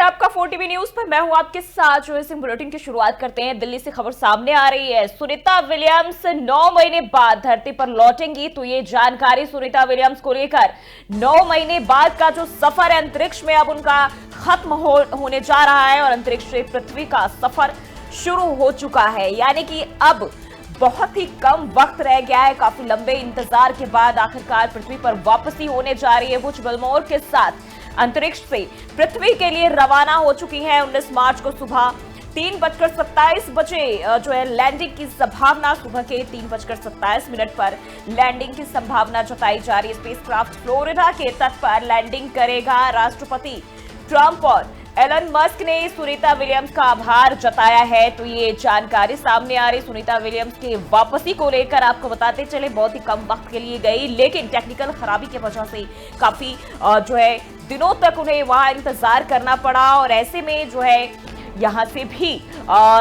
है आपका 4TV news पर। मैं हूं आपके साथ जो इस बुलेटिन की शुरुआत करते हैं। दिल्ली से खबर सामने आ रही है, सुनीता विलियम्स 9 महीने बाद धरती पर लौटेंगी। तो ये जानकारी सुनीता विलियम्स को लेकर 9 महीने बाद का जो सफर है अंतरिक्ष में, अब उनका खत्म होने जा रहा है और अंतरिक्ष से पृथ्वी का सफर शुरू हो चुका है। यानी कि अब बहुत ही कम वक्त रह गया है। काफी लंबे इंतजार के बाद आखिरकार पृथ्वी पर वापसी होने जा रही है। बुच विल्मोर के साथ अंतरिक्ष से पृथ्वी के लिए रवाना हो चुकी है। 19 मार्च को सुबह 3:27 बजे जो है लैंडिंग की संभावना, सुबह के 3:27 पर लैंडिंग की संभावना जताई जा रही है। स्पेसक्राफ्ट फ्लोरिडा के तट पर लैंडिंग करेगा। राष्ट्रपति ट्रंप और एलन मस्क ने सुनीता विलियम्स का आभार जताया है। तो ये जानकारी सामने आ रही सुनीता विलियम्स की वापसी को लेकर। आपको बताते चले बहुत ही कम वक्त के लिए गई, लेकिन टेक्निकल खराबी की वजह से काफी जो है दिनों तक उन्हें वहां इंतजार करना पड़ा। और ऐसे में जो है यहां से भी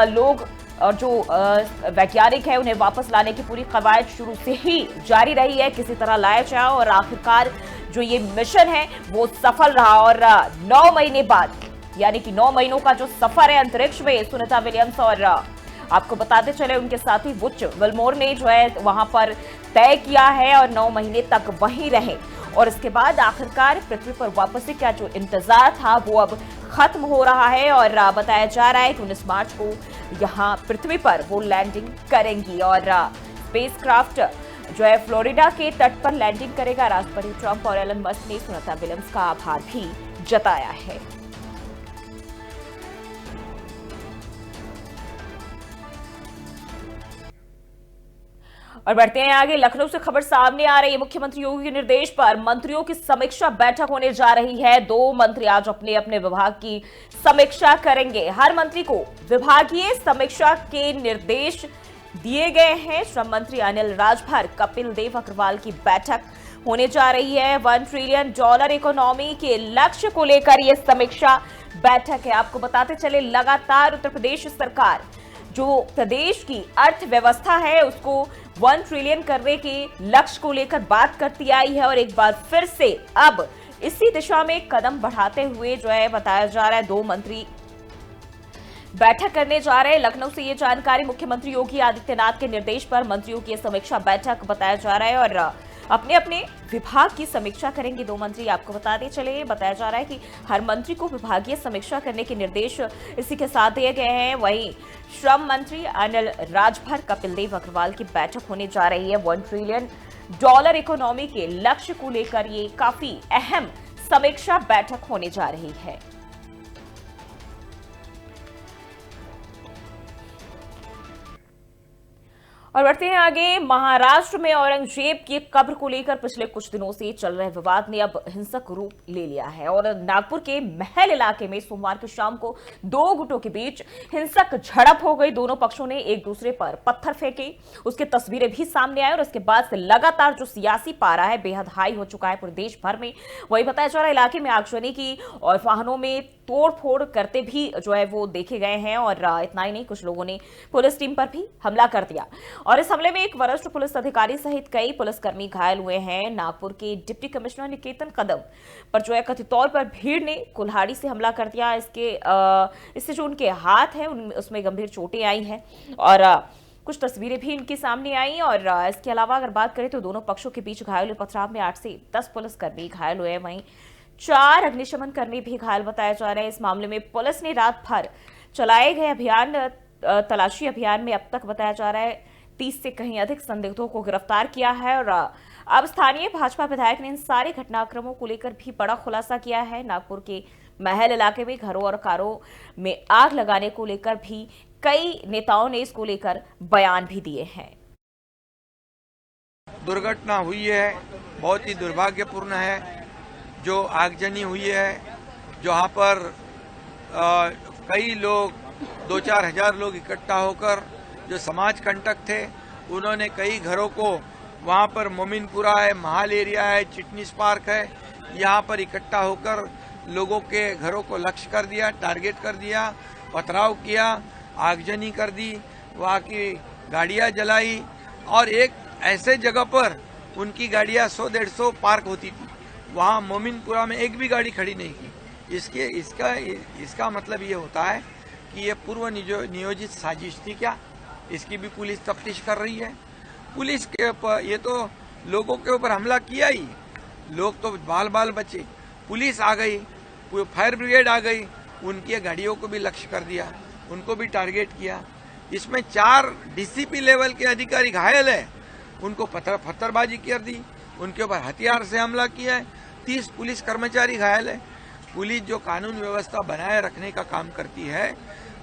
लोग जो वैज्ञानिक है उन्हें वापस लाने की पूरी कवायद शुरू से ही जारी रही है, किसी तरह लाया जाए। और आखिरकार जो ये मिशन है वो सफल रहा और 9 महीने बाद, यानी कि 9 महीनों का जो सफर है अंतरिक्ष में, सुनीता विलियम्स और आपको बताते चले उनके साथी बुच विल्मोर ने जो है वहां पर तय किया है और 9 महीने तक वहीं रहे। और इसके बाद आखिरकार पृथ्वी पर वापसी का जो इंतजार था वो अब खत्म हो रहा है। और बताया जा रहा है कि 19 मार्च को यहाँ पृथ्वी पर वो लैंडिंग करेंगी और स्पेसक्राफ्ट जो है फ्लोरिडा के तट पर लैंडिंग करेगा। राष्ट्रपति ट्रंप और एलन मस्क ने सुनीता विलियम्स का आभार भी जताया है। और बढ़ते हैं आगे। लखनऊ से खबर सामने आ रही है। मुख्यमंत्री योगी के निर्देश पर मंत्रियों की समीक्षा बैठक होने जा रही है। 2 मंत्री आज अपने अपने विभाग की समीक्षा करेंगे। हर मंत्री को विभागीय समीक्षा के निर्देश दिए गए हैं। श्रम मंत्री अनिल राजभर, कपिल देव अग्रवाल की बैठक होने जा रही है। $1 ट्रिलियन इकोनॉमी के लक्ष्य को लेकर यह समीक्षा बैठक है। आपको बताते चले लगातार उत्तर प्रदेश सरकार जो प्रदेश की अर्थव्यवस्था है उसको 1 ट्रिलियन करने के लक्ष्य को लेकर बात करती आई है। और एक बार फिर से अब इसी दिशा में कदम बढ़ाते हुए जो है बताया जा रहा है 2 मंत्री बैठक करने जा रहे हैं। लखनऊ से ये जानकारी मुख्यमंत्री योगी आदित्यनाथ के निर्देश पर मंत्रियों की समीक्षा बैठक बताया जा रहा है और अपने अपने विभाग की समीक्षा करेंगे 2 मंत्री। आपको बताते चले बताया जा रहा है कि हर मंत्री को विभागीय समीक्षा करने के निर्देश इसी के साथ दिए गए हैं। वहीं श्रम मंत्री अनिल राजभर, कपिल देव अग्रवाल की बैठक होने जा रही है। $1 ट्रिलियन इकोनॉमी के लक्ष्य को लेकर ये काफी अहम समीक्षा बैठक होने जा रही है। और बढ़ते हैं आगे। महाराष्ट्र में औरंगजेब की कब्र को लेकर पिछले कुछ दिनों से चल रहे विवाद ने अब हिंसक रूप ले लिया है और नागपुर के महल इलाके में सोमवार की शाम को 2 गुटों के बीच हिंसक झड़प हो गई। दोनों पक्षों ने एक दूसरे पर पत्थर फेंके, उसकी तस्वीरें भी सामने आई और उसके बाद से लगातार जो सियासी पारा है बेहद हाई हो चुका है पूरे देश भर में। वही बताया जा रहा है इलाके में आगजनी की और वाहनों में तोड़फोड़ करते भी जो है वो देखे गए हैं। और इतना ही नहीं, कुछ लोगों ने पुलिस टीम पर भी हमला कर दिया और इस हमले में एक वरिष्ठ पुलिस अधिकारी सहित कई पुलिसकर्मी घायल हुए हैं। नागपुर के डिप्टी कमिश्नर निकेतन कदम पर जो है कथित तौर पर भीड़ ने कुल्हाड़ी से हमला कर दिया। इससे जो उनके हाथ हैं उसमें गंभीर चोटें आई हैं और कुछ तस्वीरें भी इनके सामने आई। और इसके अलावा अगर बात करें तो दोनों पक्षों के बीच घायल पथराव में 8 से 10 पुलिसकर्मी घायल हुए हैं। वहीं 4 अग्निशमन कर्मी भी घायल बताया जा रहा है। इस मामले में पुलिस ने रात भर चलाए गए तलाशी अभियान में अब तक बताया जा रहा है 30 से कहीं अधिक संदिग्धों को गिरफ्तार किया है। और अब स्थानीय भाजपा विधायक ने इन सारे घटनाक्रमों को लेकर भी बड़ा खुलासा किया है। नागपुर के महल इलाके में घरों और कारों में आग लगाने को लेकर भी कई नेताओं ने इसको लेकर बयान भी दिए हैं। दुर्घटना हुई है, बहुत ही दुर्भाग्यपूर्ण है। जो आगजनी हुई है, जहाँ पर कई लोग 2-4 हजार लोग इकट्ठा होकर जो समाज कंटक थे, उन्होंने कई घरों को वहाँ पर मोमिनपुरा है, महाल एरिया है, चिटनीस पार्क है, यहाँ पर इकट्ठा होकर लोगों के घरों को लक्ष्य कर दिया, टारगेट कर दिया, पथराव किया, आगजनी कर दी, वहाँ की गाड़ियाँ जलाई और एक ऐसे जगह पर उनकी गाड़ियाँ 100-150 पार्क होती थी, वहाँ मोमिनपुरा में एक भी गाड़ी खड़ी नहीं की। इसका मतलब ये होता है कि ये पूर्व नियोजित साजिश थी क्या, इसकी भी पुलिस तफ्तीश कर रही है। पुलिस के ये तो लोगों के ऊपर हमला किया ही, लोग तो बाल बाल बचे, पुलिस आ गई, फायर ब्रिगेड आ गई, उनकी गाड़ियों को भी लक्ष्य कर दिया, उनको भी टारगेट किया। इसमें 4 डीसीपी लेवल के अधिकारी घायल है, उनको पत्थरबाजी कर दी, उनके ऊपर हथियार से हमला किया है। 30 पुलिस कर्मचारी घायल है। पुलिस जो कानून व्यवस्था बनाए रखने का काम करती है,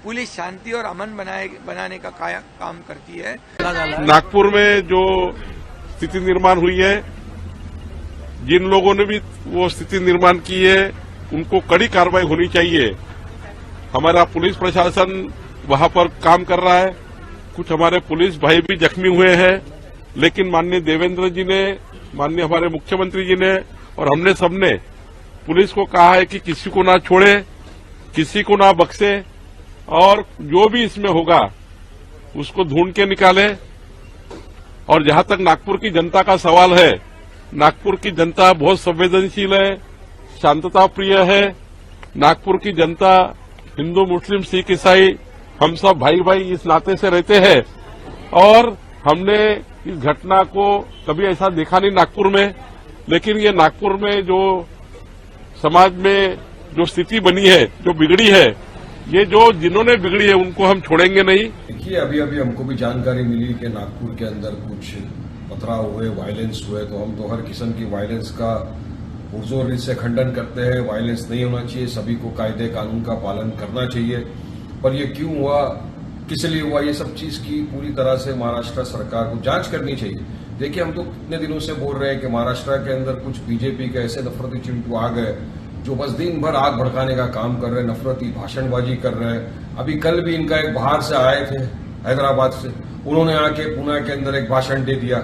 पुलिस शांति और अमन बनाने का काम करती है। नागपुर में जो स्थिति निर्माण हुई है, जिन लोगों ने भी वो स्थिति निर्माण की है, उनको कड़ी कार्रवाई होनी चाहिए। हमारा पुलिस प्रशासन वहां पर काम कर रहा है, कुछ हमारे पुलिस भाई भी जख्मी हुए हैं, लेकिन माननीय देवेंद्र जी ने, माननीय हमारे मुख्यमंत्री जी ने और हमने सबने पुलिस को कहा है कि किसी को ना छोड़े, किसी को ना बख्शे, और जो भी इसमें होगा उसको ढूंढ के निकाले। और जहां तक नागपुर की जनता का सवाल है, नागपुर की जनता बहुत संवेदनशील है, शांतता प्रिय है। नागपुर की जनता हिंदू, मुस्लिम, सिख, ईसाई हम सब भाई भाई इस नाते से रहते हैं, और हमने इस घटना को कभी ऐसा देखा नहीं नागपुर में। लेकिन ये नागपुर में जो समाज में जो स्थिति बनी है, जो बिगड़ी है, ये जो जिन्होंने बिगड़ी है उनको हम छोड़ेंगे नहीं। देखिए, अभी हमको भी जानकारी मिली कि नागपुर के अंदर कुछ पथराव हुए, वायलेंस हुए, तो हम तो हर किस्म की वायलेंस का पुरजोर से खंडन करते हैं। वायलेंस नहीं होना चाहिए, सभी को कायदे कानून का पालन करना चाहिए। पर ये क्यों हुआ, किस लिए हुआ, ये सब चीज की पूरी तरह से महाराष्ट्र सरकार को जांच करनी चाहिए। देखिए, हम तो कितने दिनों से बोल रहे हैं कि महाराष्ट्र के अंदर कुछ बीजेपी के ऐसे नफरती चिंटू आ गए जो बस दिन भर आग भड़काने का काम कर रहे हैं, नफरती भाषणबाजी कर रहे हैं। अभी कल भी इनका एक बाहर से आए थे हैदराबाद से, उन्होंने आके पुणे के अंदर एक भाषण दे दिया।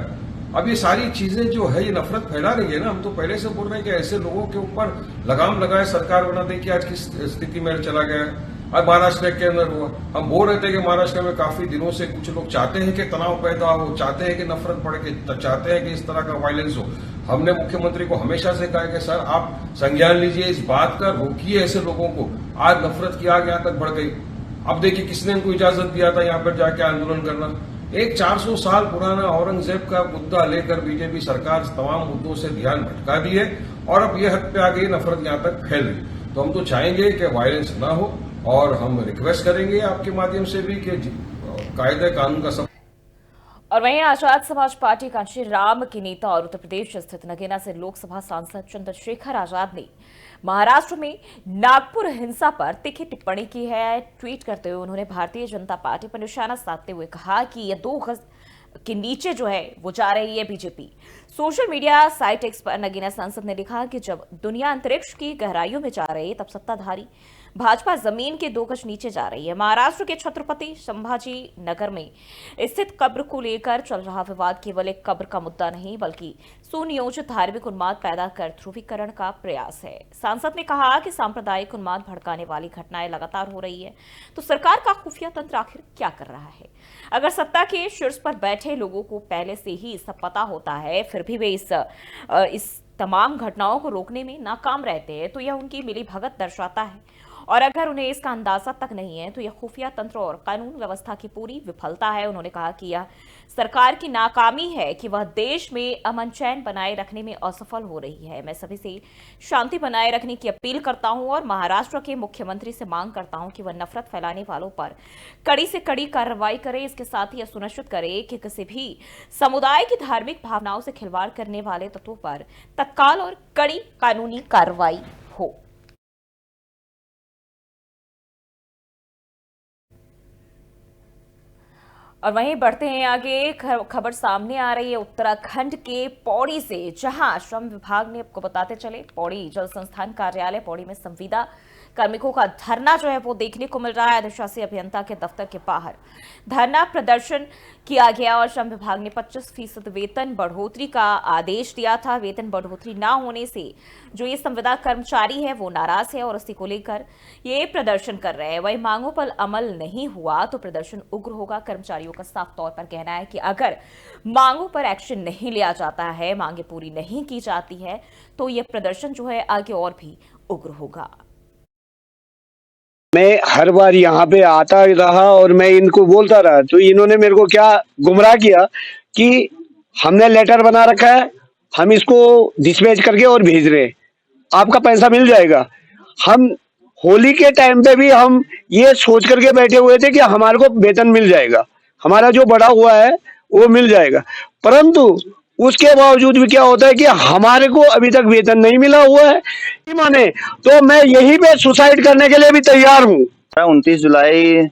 अब ये सारी चीजें जो है ये नफरत फैला रही है ना। हम तो पहले से बोल रहे हैं कि ऐसे लोगों के ऊपर लगाम लगाए सरकार बना दे कि आज किस स्थिति में चला गया है। अब महाराष्ट्र के अंदर हुआ, हम बोल रहे थे कि महाराष्ट्र में काफी दिनों से कुछ लोग चाहते हैं कि तनाव पैदा हो, चाहते हैं कि नफरत बढ़े, चाहते हैं कि इस तरह का वायलेंस हो। हमने मुख्यमंत्री को हमेशा से कहा कि सर आप संज्ञान लीजिए इस बात का, रोकिए ऐसे लोगों को। आज नफरत की आग यहां तक बढ़ गई। अब देखिए किसने इनको इजाजत दिया था यहां पर जाके आंदोलन करना। एक 400 साल पुराना औरंगजेब का मुद्दा लेकर बीजेपी सरकार तमाम मुद्दों से ध्यान भटका दी है, और अब यह हद पे आ गई, नफरत यहां तक फैल रही। तो हम तो चाहेंगे कि वायलेंस ना हो, और हम रिक्वेस्ट करेंगे आपके माध्यम से भी कि कायदे कानून का सब। और वहीं आजाद समाज पार्टी कांशीराम के नेता और उत्तर प्रदेश स्थित नगीना से लोकसभा सांसद चंद्रशेखर आजाद ने महाराष्ट्र में नागपुर हिंसा पर तीखी टिप्पणी की है। ट्वीट करते हुए उन्होंने भारतीय जनता पार्टी पर निशाना साधते हुए कहा कि यह 2 गज के नीचे जो है वो जा रही है BJP. Social media site x पर नगीना सांसद ने लिखा कि जब दुनिया अंतरिक्ष की गहराइयों में जा रही है, तब सत्ताधारी भाजपा जमीन के 2 गज नीचे जा रही है। महाराष्ट्र के छत्रपति संभाजी नगर में स्थित कब्र को लेकर चल रहा विवाद केवल एक कब्र का मुद्दा नहीं, बल्कि सुनियोजित धार्मिक उन्माद पैदा कर ध्रुवीकरण का प्रयास है। सांसद ने कहा कि सांप्रदायिक उन्माद भड़काने वाली घटनाएं लगातार हो रही है, तो सरकार का खुफिया तंत्र आखिर क्या कर रहा है? अगर सत्ता के शीर्ष पर बैठे लोगों को पहले से ही सब पता होता है, फिर भी वे इस तमाम घटनाओं को रोकने में नाकाम रहते हैं, तो यह उनकी मिलीभगत दर्शाता है। और अगर उन्हें इसका अंदाजा तक नहीं है, तो यह खुफिया तंत्र और कानून व्यवस्था की पूरी विफलता है। उन्होंने कहा कि यह सरकार की नाकामी है कि वह देश में अमन चैन बनाए रखने में असफल हो रही है। मैं सभी से शांति बनाए रखने की अपील करता हूं और महाराष्ट्र के मुख्यमंत्री से मांग करता हूं कि वह नफरत फैलाने वालों पर कड़ी से कड़ी कार्रवाई करे। इसके साथ ही यह सुनिश्चित करे कि किसी भी समुदाय की धार्मिक भावनाओं से खिलवाड़ करने वाले तत्वों पर तत्काल और कड़ी कानूनी कार्रवाई हो। और वहीं बढ़ते हैं आगे, खबर सामने आ रही है उत्तराखंड के पौड़ी से, जहां श्रम विभाग ने आपको बताते चले, पौड़ी जल संस्थान कार्यालय पौड़ी में संविदा कार्मिकों का धरना जो है वो देखने को मिल रहा है। अधिशासी अभियंता के दफ्तर के बाहर धरना प्रदर्शन किया गया और श्रम विभाग ने 25% वेतन बढ़ोतरी का आदेश दिया था। वेतन बढ़ोतरी ना होने से जो ये संविदा कर्मचारी है वो नाराज है और इसी को लेकर ये प्रदर्शन कर रहे हैं। वही मांगों पर अमल नहीं हुआ तो प्रदर्शन उग्र होगा। कर्मचारियों का साफ तौर पर कहना है कि अगर मांगों पर एक्शन नहीं लिया जाता है, मांगे पूरी नहीं की जाती है, तो ये प्रदर्शन जो है आगे और भी उग्र होगा। मैं हर बार यहाँ पे आता रहा और मैं इनको बोलता रहा, तो इन्होंने मेरे को क्या गुमराह किया कि हमने लेटर बना रखा है, हम इसको डिस्पैच करके और भेज रहे हैं, आपका पैसा मिल जाएगा। हम होली के टाइम पे भी हम ये सोच करके बैठे हुए थे कि हमारे को वेतन मिल जाएगा, हमारा जो बढ़ा हुआ है वो मिल जाएगा, परंतु उसके बावजूद भी क्या होता है कि हमारे को अभी तक वेतन नहीं मिला हुआ है। माने तो मैं यहीं पे सुसाइड करने के लिए भी तैयार हूँ। 29 जुलाई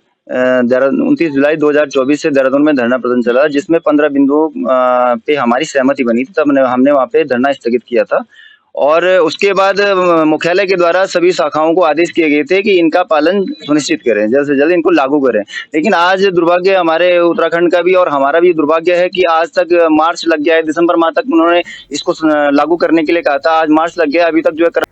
2024 से देहरादून में धरना प्रदर्शन चला, जिसमें 15 बिंदुओं पे हमारी सहमति बनी थी। तब हमने वहाँ पे धरना स्थगित किया था और उसके बाद मुख्यालय के द्वारा सभी शाखाओं को आदेश किए गए थे कि इनका पालन सुनिश्चित करें, जल्द से जल्द इनको लागू करें। लेकिन आज दुर्भाग्य हमारे उत्तराखंड का भी और हमारा भी दुर्भाग्य है कि आज तक मार्च लग गया है, दिसंबर माह तक उन्होंने इसको लागू करने के लिए कहा था, आज मार्च लग गया, अभी तक जो है।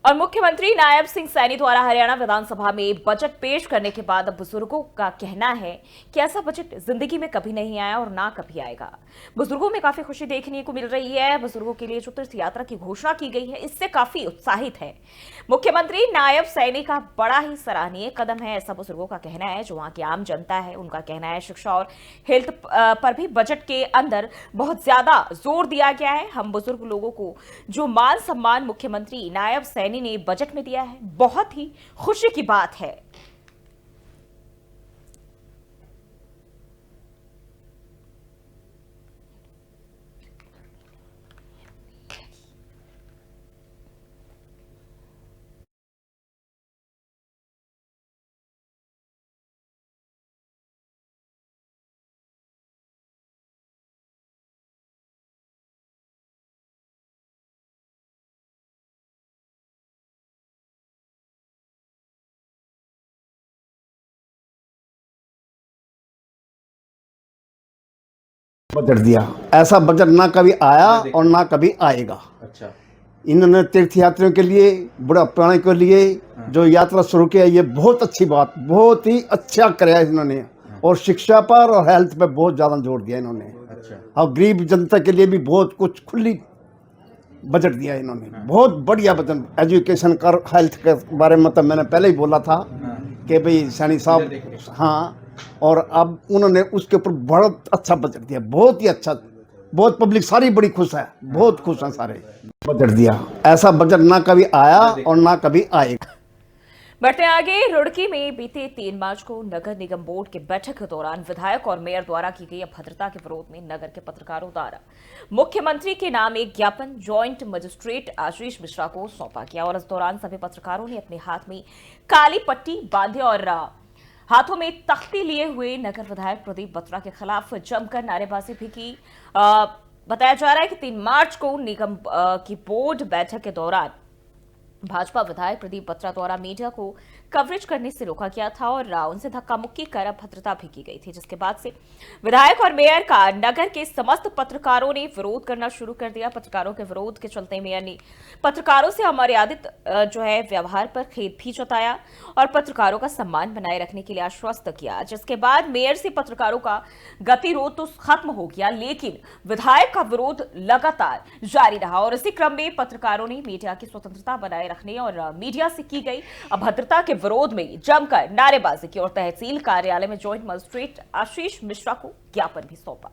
और मुख्यमंत्री नायब सिंह सैनी द्वारा हरियाणा विधानसभा में बजट पेश करने के बाद अब बुजुर्गों का कहना है कि ऐसा बजट जिंदगी में कभी नहीं आया और ना कभी आएगा। बुजुर्गों में काफी खुशी देखने को मिल रही है। बुजुर्गों के लिए जो तीर्थ यात्रा की घोषणा की गई है, इससे काफी उत्साहित है। मुख्यमंत्री नायब सैनी का बड़ा ही सराहनीय कदम है, ऐसा बुजुर्गों का कहना है। जो वहां की आम जनता है, उनका कहना है शिक्षा और हेल्थ पर भी बजट के अंदर बहुत ज्यादा जोर दिया गया है। हम बुजुर्ग लोगों को जो मान सम्मान मुख्यमंत्री नायब सैनी ने बजट में दिया है, बहुत ही खुशी की बात है। बजट दिया, ऐसा बजट ना कभी आया और ना कभी आएगा। अच्छा, इन्होंने तीर्थ यात्रियों के लिए, बुढ़ापे के लिए जो यात्रा शुरू किया, ये बहुत अच्छी बात, बहुत ही अच्छा कराया इन्होंने। और शिक्षा पर और हेल्थ पे बहुत ज़्यादा जोर दिया इन्होंने। अच्छा, और गरीब जनता के लिए भी बहुत कुछ खुली बजट दिया इन्होंने, बहुत बढ़िया बजट। एजुकेशन कर, हेल्थ के बारे में तो मैंने पहले ही बोला था कि भाई सैनी साहब, हाँ, और अब उन्होंने उसके ऊपर बहुत अच्छा बजट दिया, बहुत ही अच्छा। बहुत पब्लिक सारी बड़ी खुश है, बहुत खुश हैं सारे। बजट दिया, ऐसा बजट ना कभी आया और ना कभी आएगा। बढ़ते आगे, रुड़की में बीते 3 मार्च को नगर निगम बोर्ड की बैठक के दौरान विधायक और मेयर द्वारा की गई अभद्रता के विरोध में नगर के पत्रकारों द्वारा मुख्यमंत्री के नाम एक ज्ञापन जॉइंट मजिस्ट्रेट आशीष मिश्रा को सौंपा गया। और इस दौरान सभी पत्रकारों ने अपने हाथ में काली पट्टी बांधे और हाथों में तख्ती लिए हुए नगर विधायक प्रदीप बत्रा के खिलाफ जमकर नारेबाजी भी की। बताया जा रहा है कि 3 मार्च को निगम की बोर्ड बैठक के दौरान भाजपा विधायक प्रदीप बत्रा द्वारा मीडिया को कवरेज करने से रोका गया था और उनसे धक्का मुक्की कर अभद्रता भी की गई थी, जिसके बाद से विधायक और मेयर का नगर के समस्त पत्रकारों ने विरोध करना शुरू कर दिया। पत्रकारों के विरोध के चलते मेयर ने पत्रकारों से अमर्यादित जो है व्यवहार पर खेद भी जताया और पत्रकारों का सम्मान बनाए रखने के लिए आश्वस्त किया, जिसके बाद मेयर से पत्रकारों का गतिरोध तो खत्म हो गया, लेकिन विधायक का विरोध लगातार जारी रहा। और इसी क्रम में पत्रकारों ने मीडिया की स्वतंत्रता बनाए रखने और मीडिया से की गई अभद्रता के विरोध में जमकर नारेबाजी की और तहसील कार्यालय में जॉइंट मजिस्ट्रेट आशीष मिश्रा को ज्ञापन भी सौंपा।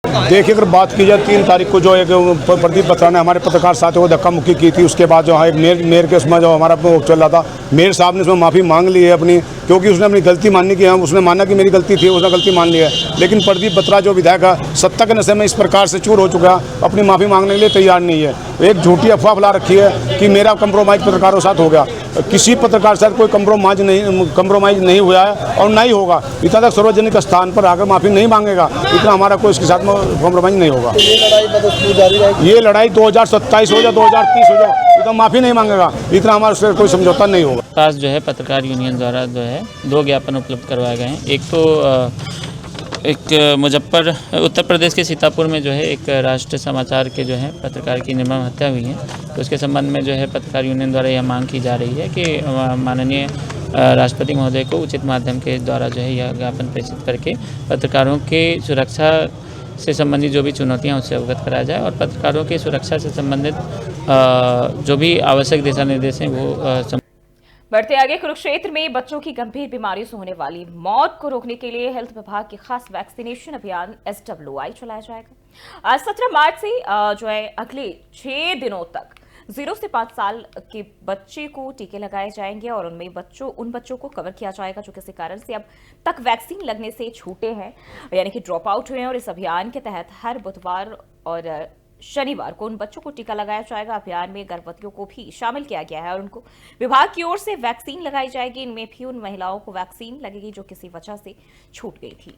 देखिए, अगर बात की जाए 3 तारीख को जो एक प्रदीप बत्रा ने हमारे पत्रकार साथियों को धक्का मुक्की की थी, उसके बाद जो है मेयर के उसमें जो हमारा चल रहा था, मेयर साहब ने उसमें माफ़ी मांग ली है अपनी, क्योंकि उसने अपनी गलती माननी की है, उसने माना कि मेरी गलती थी, उसने गलती मान ली है। लेकिन प्रदीप बत्रा जो विधायक है, सत्ता के नशे में इस प्रकार से चूर हो चुका है, अपनी माफ़ी मांगने के लिए तैयार नहीं है। एक झूठी अफवाह फैला रखी है कि मेरा कंप्रोमाइज़ पत्रकारों के साथ हो गया। किसी पत्रकार के साथ कोई कंप्रोमाइज़ नहीं हुआ है और नहीं होगा। इतना तक सार्वजनिक स्थान पर आकर माफ़ी नहीं मांगेगा, इतना हमारा कोई इसके साथ कंप्रोमाइज़ नहीं होगा। ये लड़ाई 2027 हो या 2030 हो जाए, इतना माफ़ी नहीं मांगेगा, इतना हमारे से कोई समझौता नहीं होगा। पास जो है पत्रकार यूनियन द्वारा जो है 2 ज्ञापन उपलब्ध करवाए गए हैं। एक तो उत्तर प्रदेश के सीतापुर में जो है एक राष्ट्र समाचार के जो है पत्रकार की निर्मम हत्या हुई है, तो उसके संबंध में जो है पत्रकार यूनियन द्वारा यह मांग की जा रही है कि माननीय राष्ट्रपति महोदय को उचित माध्यम के द्वारा जो है यह ज्ञापन प्रेषित करके पत्रकारों के सुरक्षा से संबंधित जो भी चुनौतियां उससे अवगत कराया जाए और पत्रकारों की सुरक्षा से संबंधित जो भी आवश्यक दिशा निर्देश हैं वो बढ़ते आगे, कुरुक्षेत्र में बच्चों की गंभीर बीमारियों से होने वाली मौत को रोकने के लिए हेल्थ विभाग की खास वैक्सीनेशन अभियान SWI चलाया जाएगा। आज 17 मार्च से जो है अगले 6 दिनों तक 0 से 5 साल के बच्चे को टीके लगाए जाएंगे और उन बच्चों को कवर किया जाएगा जो किसी कारण से अब तक वैक्सीन लगने से छूटे हैं, यानी कि ड्रॉप आउट हुए हैं। और इस अभियान के तहत हर बुधवार और शनिवार को उन बच्चों को टीका लगाया जाएगा। अभियान में गर्भवतियों को भी शामिल किया गया है और उनको विभाग की ओर से वैक्सीन लगाई जाएगी। इनमें भी उन महिलाओं को वैक्सीन लगेगी जो किसी वजह से छूट गई थी।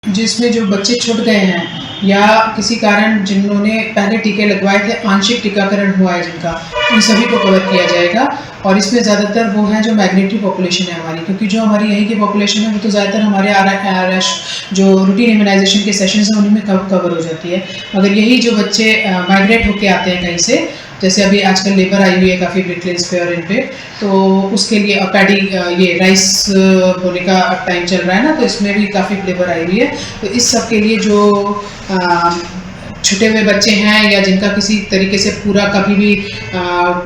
जिसमें जो बच्चे छूट गए हैं या किसी कारण जिन्होंने पहले टीके लगवाए थे, आंशिक टीकाकरण हुआ है जिनका, उन सभी को कवर किया जाएगा। और इसमें ज़्यादातर वो है जो माइग्रेटरी पॉपुलेशन है हमारी, क्योंकि जो हमारी यहीं की पॉपुलेशन है वो तो ज़्यादातर हमारे RS जो रूटीन इम्यूनाइजेशन के सेशंस हैं उन्हीं में कवर हो जाती है। मगर यही जो बच्चे माइग्रेट होके आते हैं कहीं से, जैसे अभी आजकल लेबर आई हुई है काफ़ी ब्रिकलेंस पे और इन पे, तो उसके लिए पैडी ये राइस बोने का टाइम चल रहा है ना, तो इसमें भी काफ़ी लेबर आई हुई है। तो इस सब के लिए जो छुटे हुए बच्चे हैं या जिनका किसी तरीके से पूरा कभी भी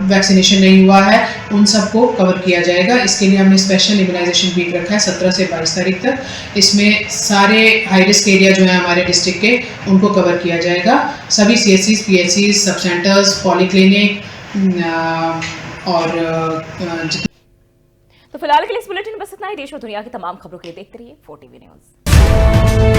वैक्सीनेशन नहीं हुआ है, उन सबको कवर किया जाएगा। इसके लिए हमने स्पेशल इम्यूनाइजेशन वीक रखा है 17 से 22 तारीख तक। इसमें सारे हाई रिस्क एरिया जो है हमारे डिस्ट्रिक्ट के, उनको कवर किया जाएगा। सभी CSCs, PHCs, सब सेंटर्स, पॉलीक्लिनिक और तो फिलहाल के लिए इस बुलेटिन में बस इतना ही। देश और दुनिया की तमाम खबरों के लिए देखते रहिए 4TV न्यूज़।